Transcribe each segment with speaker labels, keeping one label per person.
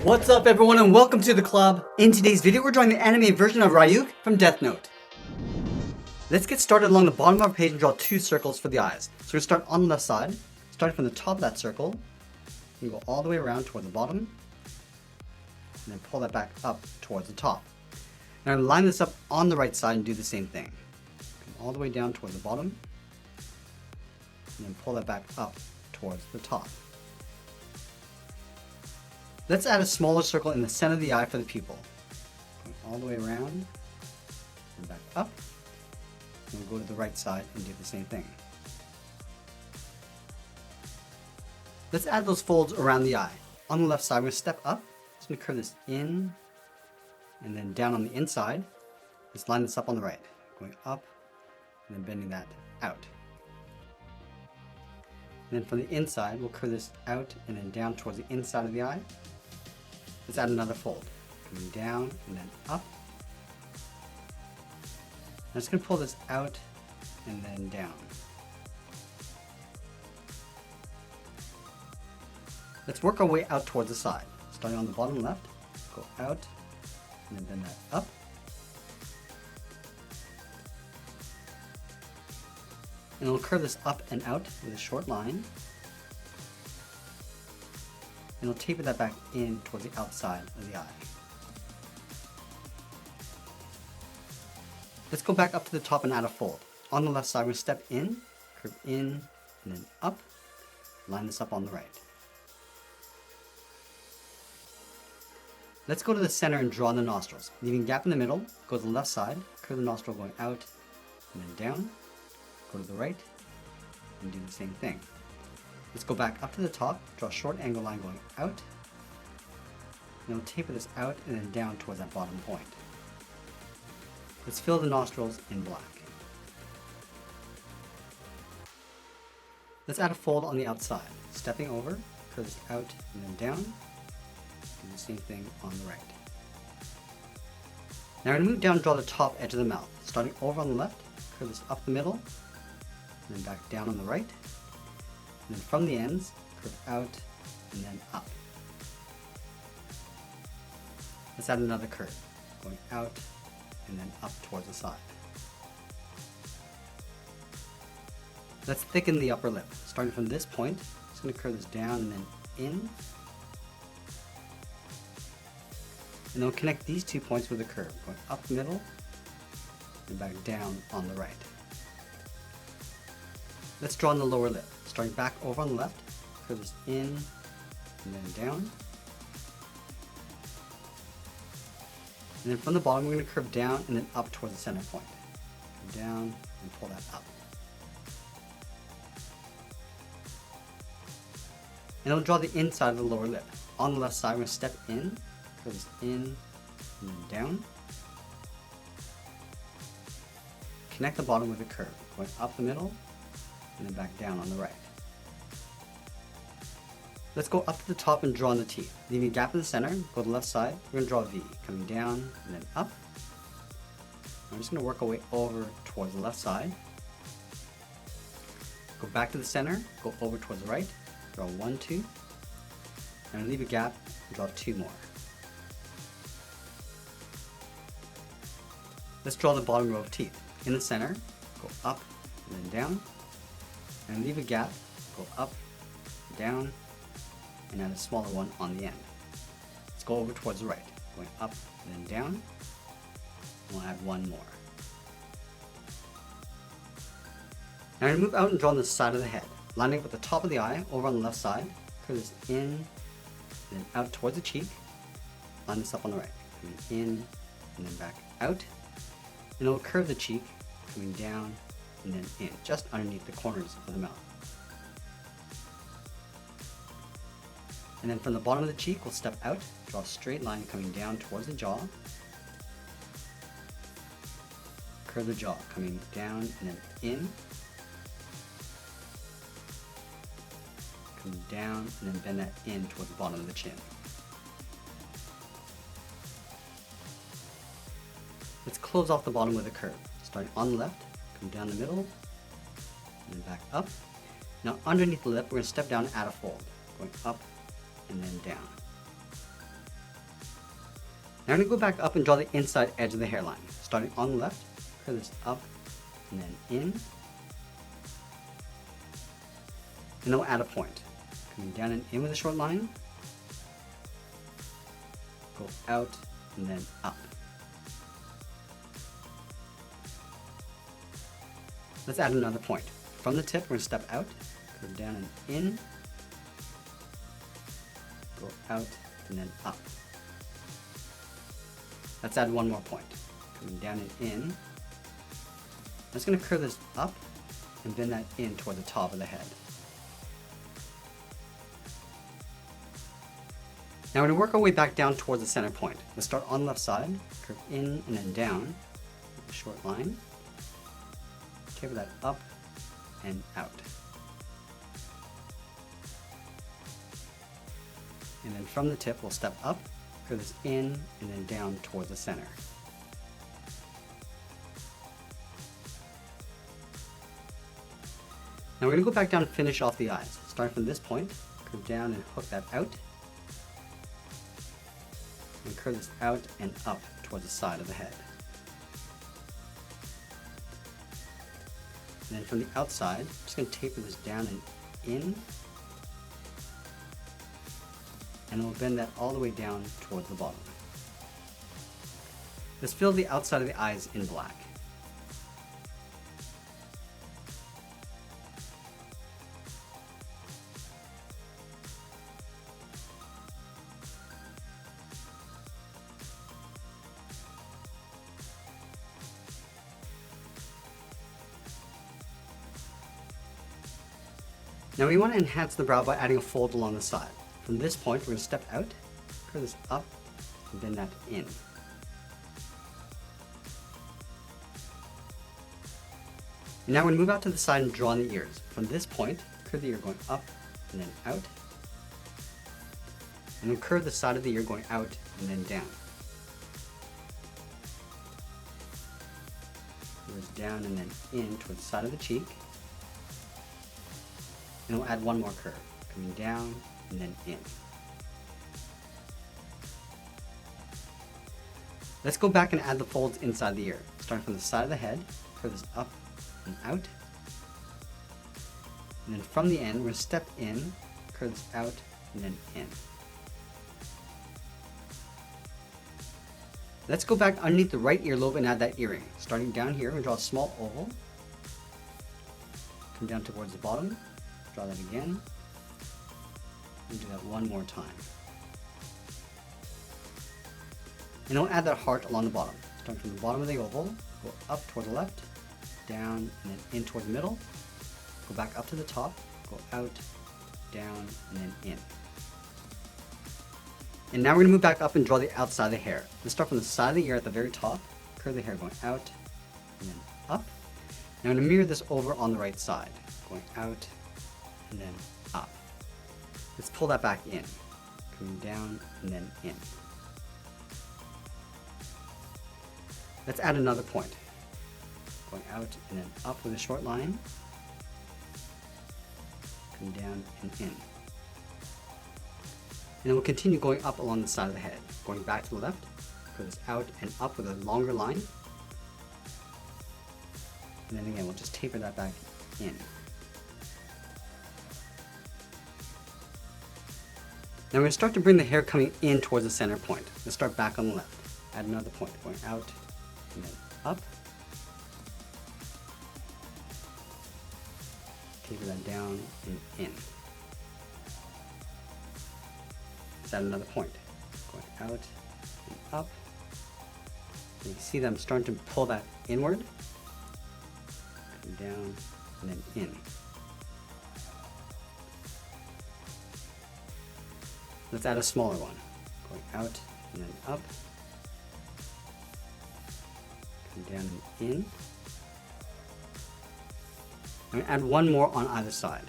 Speaker 1: What's up everyone and welcome to the club. In today's video we're drawing the anime version of Ryuk from Death Note. Let's get started along the bottom of our page and draw two circles for the eyes. So we're going to start on the left side, starting from the top of that circle, and go all the way around toward the bottom, and then pull that back up towards the top. Now I'm going to line this up on the right side and do the same thing. Come all the way down toward the bottom, and then pull that back up towards the top. Let's add a smaller circle in the center of the eye for the pupil. Going all the way around and back up. And we'll go to the right side and do the same thing. Let's add those folds around the eye. On the left side, we're going to step up. Just going to curve this in and then down on the inside. Let's line this up on the right. Going up and then bending that out. And then from the inside, we'll curve this out and then down towards the inside of the eye. Let's add another fold. Coming down and then up. I'm just going to pull this out and then down. Let's work our way out towards the side. Starting on the bottom left, go out and then bend that up. And we'll curve this up and out with a short line. And we'll taper that back in towards the outside of the eye. Let's go back up to the top and add a fold. On the left side, we're going to step in, curve in, and then up. Line this up on the right. Let's go to the center and draw the nostrils. Leaving a gap in the middle, go to the left side, curve the nostril going out and then down. Go to the right and do the same thing. Let's go back up to the top, draw a short angle line going out, and we'll taper this out and then down towards that bottom point. Let's fill the nostrils in black. Let's add a fold on the outside, stepping over, curve this out and then down, do the same thing on the right. Now we're going to move down and draw the top edge of the mouth, starting over on the left, curve this up the middle, and then back down on the right. And then from the ends, curve out and then up. Let's add another curve, going out and then up towards the side. Let's thicken the upper lip. Starting from this point, just going to curve this down and then in. And then we'll connect these 2 points with a curve, going up the middle and back down on the right. Let's draw in the lower lip. Starting back over on the left, curve this in and then down. And then from the bottom, we're going to curve down and then up towards the center point. Come down and pull that up. And we'll draw the inside of the lower lip. On the left side, we're going to step in, curve this in and then down. Connect the bottom with a curve, going up the middle and then back down on the right. Let's go up to the top and draw in the teeth. Leaving a gap in the center, go to the left side, we're going to draw a V, coming down and then up. I'm just going to work our way over towards the left side. Go back to the center, go over towards the right, draw 1, 2, and leave a gap and draw 2 more. Let's draw the bottom row of teeth. In the center, go up and then down, and leave a gap, go up, down, and add a smaller one on the end. Let's go over towards the right, going up and then down, and we'll add 1 more. Now I'm going to move out and draw on the side of the head, lining up with the top of the eye over on the left side, curve this in, then out towards the cheek, line this up on the right, coming in, and then back out, and it'll curve the cheek, coming down, and then in, just underneath the corners of the mouth. And then from the bottom of the cheek, we'll step out, draw a straight line coming down towards the jaw. Curve the jaw, coming down and then in. Coming down and then bend that in towards the bottom of the chin. Let's close off the bottom with a curve. Starting on the left, come down the middle, and then back up. Now underneath the lip, we're going to step down and add a fold, going up and then down. Now I'm going to go back up and draw the inside edge of the hairline. Starting on the left, curve this up and then in. And then we'll add a point. Coming down and in with a short line. Go out and then up. Let's add another point. From the tip, we're going to step out, curve down and in, go out and then up. Let's add one more point. Coming down and in. I'm just going to curve this up and bend that in toward the top of the head. Now we're going to work our way back down towards the center point. Let's start on the left side, curve in and then down, with a short line. Taper that up and out. And then from the tip, we'll step up, curve this in and then down towards the center. Now we're going to go back down and finish off the eyes. Starting from this point, curve down and hook that out. And curve this out and up towards the side of the head. And then from the outside, I'm just going to taper this down and in. And we'll bend that all the way down towards the bottom. Let's fill the outside of the eyes in black. Now we want to enhance the brow by adding a fold along the side. From this point, we're going to step out, curve this up, and bend that in. And now we're going to move out to the side and draw in the ears. From this point, curve the ear going up and then out. And then curve the side of the ear going out and then down. Curve down and then in towards the side of the cheek. And we'll add one more curve, coming down and then in. Let's go back and add the folds inside the ear. Starting from the side of the head, curve this up and out. And then from the end, we're going to step in, curve this out, and then in. Let's go back underneath the right earlobe and add that earring. Starting down here, we'll draw a small oval. Come down towards the bottom. Draw that again, and do that one more time. And we'll add that heart along the bottom. Starting from the bottom of the oval, go up toward the left, down, and then in toward the middle. Go back up to the top, go out, down, and then in. And now we're going to move back up and draw the outside of the hair. Let's start from the side of the ear at the very top, curve the hair going out, and then up. Now I'm going to mirror this over on the right side, going out, and then up. Let's pull that back in, coming down and then in. Let's add another point, going out and then up with a short line, come down and in. And then we'll continue going up along the side of the head, going back to the left, curve this out and up with a longer line. And then again, we'll just taper that back in. Now we're going to start to bring the hair coming in towards the center point. Let's start back on the left. Add another point, going out and then up. Taper that down and in. Let's add another point, going out and up. And you can see that I'm starting to pull that inward, come down and then in. Let's add a smaller one, going out and then up, come down and in. I'm going to add one more on either side,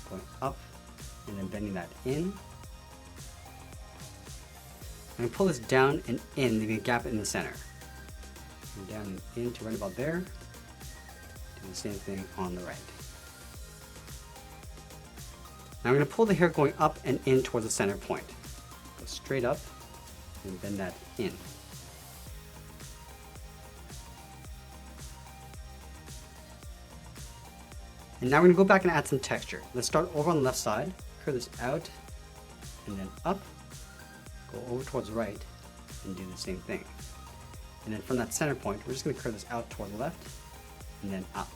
Speaker 1: going up and then bending that in. I'm going to pull this down and in, leaving a gap in the center. And down and in to right about there. Do the same thing on the right. Now I'm going to pull the hair going up and in towards the center point. Go straight up and bend that in. And now we're gonna go back and add some texture. Let's start over on the left side, curve this out, and then up, go over towards the right, and do the same thing. And then from that center point, we're just gonna curve this out toward the left, and then up.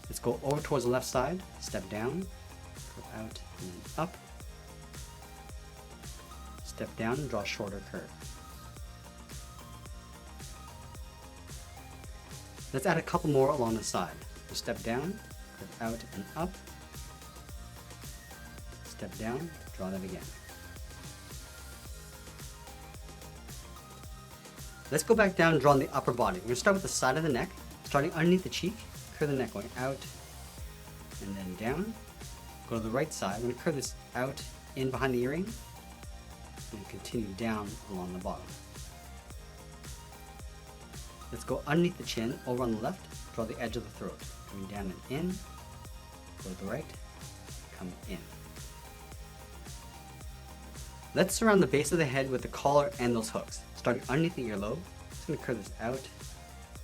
Speaker 1: Let's go over towards the left side, step down, curve out, and then up. Step down and draw a shorter curve. Let's add a couple more along the side. We'll step down, curve out and up. Step down, draw that again. Let's go back down and draw on the upper body. We're going to start with the side of the neck, starting underneath the cheek, curve the neck going out and then down. Go to the right side. I'm going to curve this out in behind the earring and continue down along the bottom. Let's go underneath the chin, over on the left, draw the edge of the throat. Coming down and in, go to the right, come in. Let's surround the base of the head with the collar and those hooks. Starting underneath the earlobe, just going to curve this out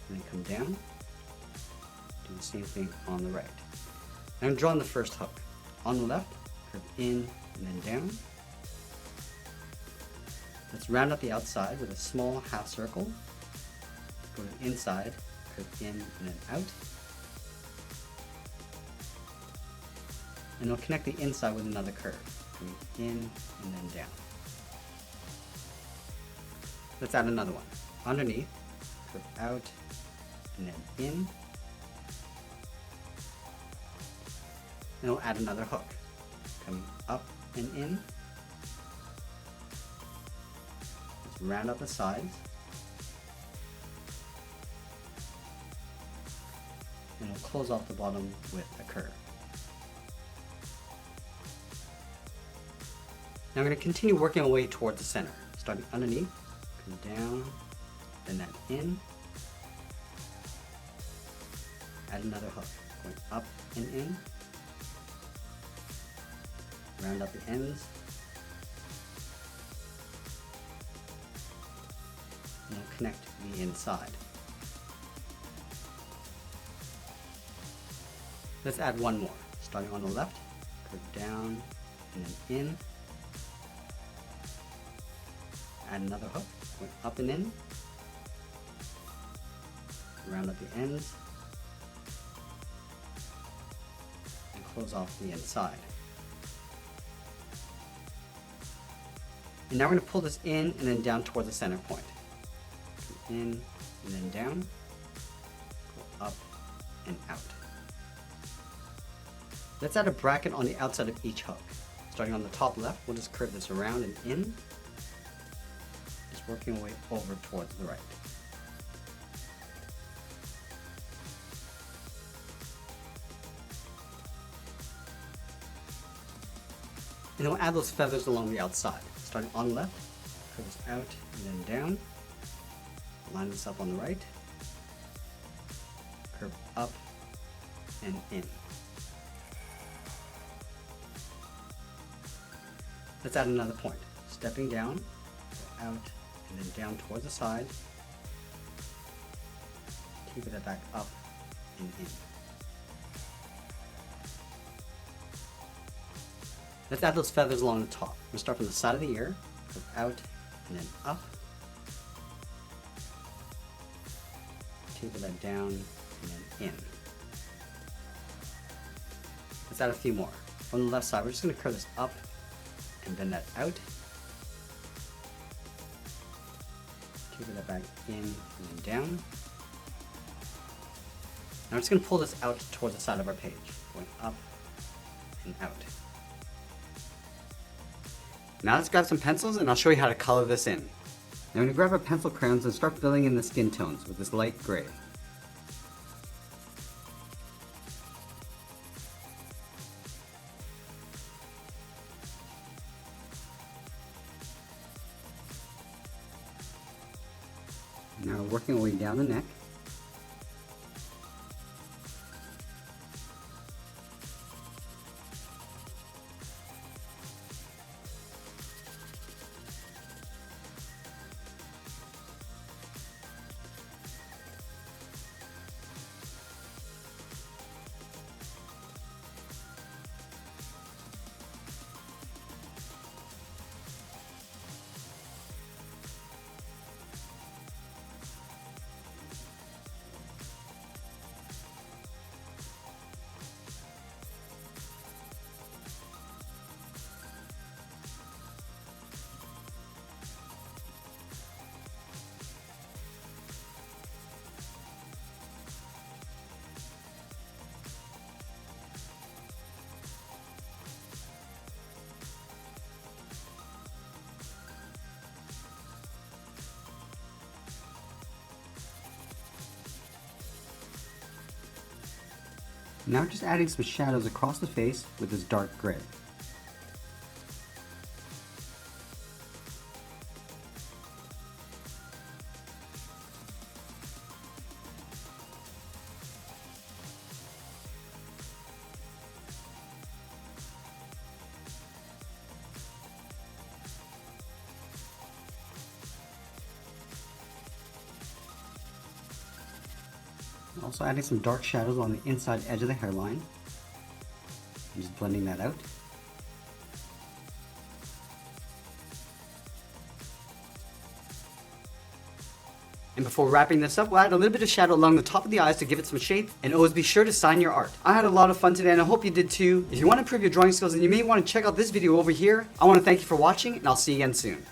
Speaker 1: and then come down. Do the same thing on the right. Now I'm drawing the first hook. On the left, curve in and then down. Let's round out the outside with a small half circle. Go to the inside, curve in and then out. And we'll connect the inside with another curve, coming in and then down. Let's add another one. Underneath, curve out and then in. And we'll add another hook, coming up and in. Let's round out the sides. And we'll close off the bottom with a curve. Now we're going to continue working our way towards the center, starting underneath, come down, then that in, add another hook, going up and in, round out the ends, and we'll connect the inside. Let's add one more, starting on the left, curve down and then in, add another hook, going up and in, round up the ends, and close off the inside. And now we're going to pull this in and then down towards the center point. Come in and then down, go up and out. Let's add a bracket on the outside of each hook. Starting on the top left, we'll just curve this around and in, just working our way over towards the right. And then we'll add those feathers along the outside. Starting on the left, curve this out and then down, line this up on the right, curve up and in. Let's add another point. Stepping down, go out, and then down towards the side. Keep it back up and in. Let's add those feathers along the top. We'll start from the side of the ear, go out, and then up. Taper that down, and then in. Let's add a few more. On the left side, we're just going to curve this up and bend that out. Taper that back in and then down. Now we're just going to pull this out towards the side of our page, going up and out. Now let's grab some pencils and I'll show you how to color this in. Now we're going to grab our pencil crayons and start filling in the skin tones with this light gray. Now we're working our way down the neck. Now just adding some shadows across the face with this dark gray. Also adding some dark shadows on the inside edge of the hairline. I'm just blending that out. And before wrapping this up, we'll add a little bit of shadow along the top of the eyes to give it some shape, and always be sure to sign your art. I had a lot of fun today and I hope you did too. If you want to improve your drawing skills, then you may want to check out this video over here. I want to thank you for watching, and I'll see you again soon.